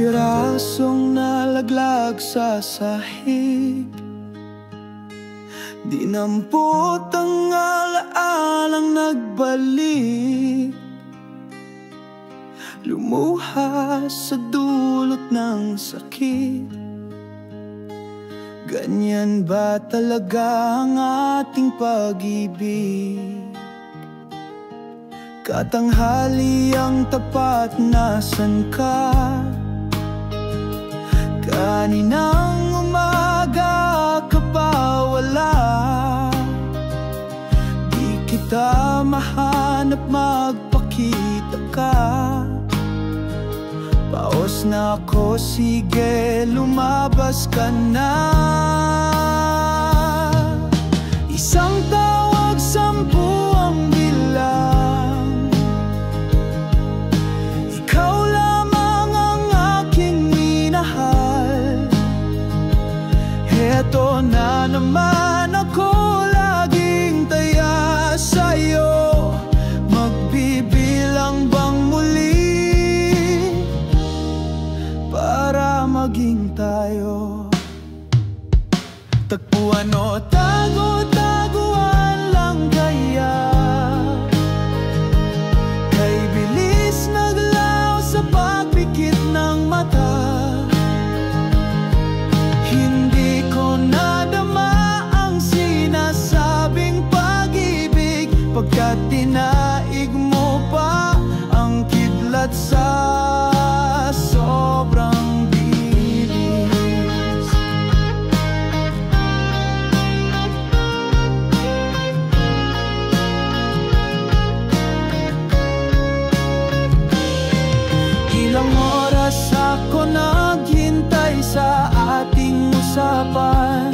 pirasong nalaglag sa sahig. Dinampot ang alaalang nagbalik, lumuha sa dulot ng sakit. Ganyan ba talaga ang ating pag-ibig? Katanghali ang tapat, nasan ka? Kaninang umaga ka pa wala, di kita mahanap, magpakita ka. Paos na ako, sige lumabas ka na. Isang tawag, 10 ang bilang, ikaw lamang ang aking minahal. Heto na naman ako, laging taya sa'yo. Magbibilang bang muli para maging tayo? Tagpuan o tago-taguan lang kaya? Kay bilis naglaw sa pagpikit ng mata. Hindi ko nadama ang sinasabing pag-ibig, pagkat tinaig mo pa ang kidlat sa sobrang bilis. Ilang oras ako naghintay sa ating usapan.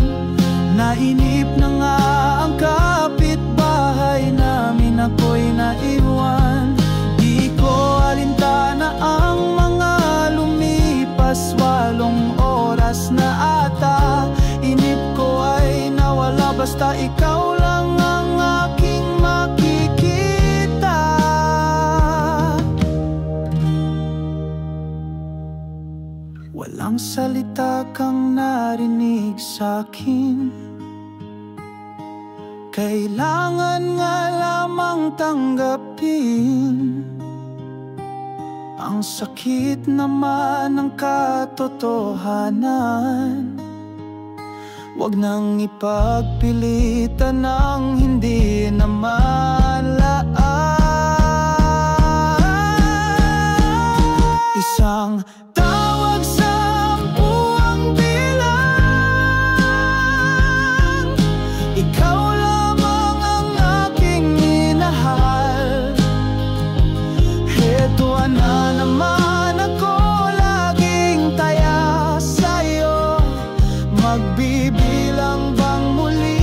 Nainip na nga ang kapitbahay namin, ako'y naiwan. Di ko alintana ang mga lumipas, 8 oras na ata. Inip ko ay nawala, basta ikaw lang ang aking makikita. Walang salita kang narinig sa'kin, kailangan nga lamang tanggapin ang sakit naman ng katotohanan. Huwag nang ipagpilitan ang hindi naman laan. Isang tawag, 10 ang bilang, ikaw lamang ang aking minahal. Heto na naman ako, laging taya sa'yo. Magbibilang bang muli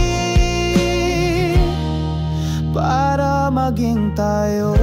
para maging tayo?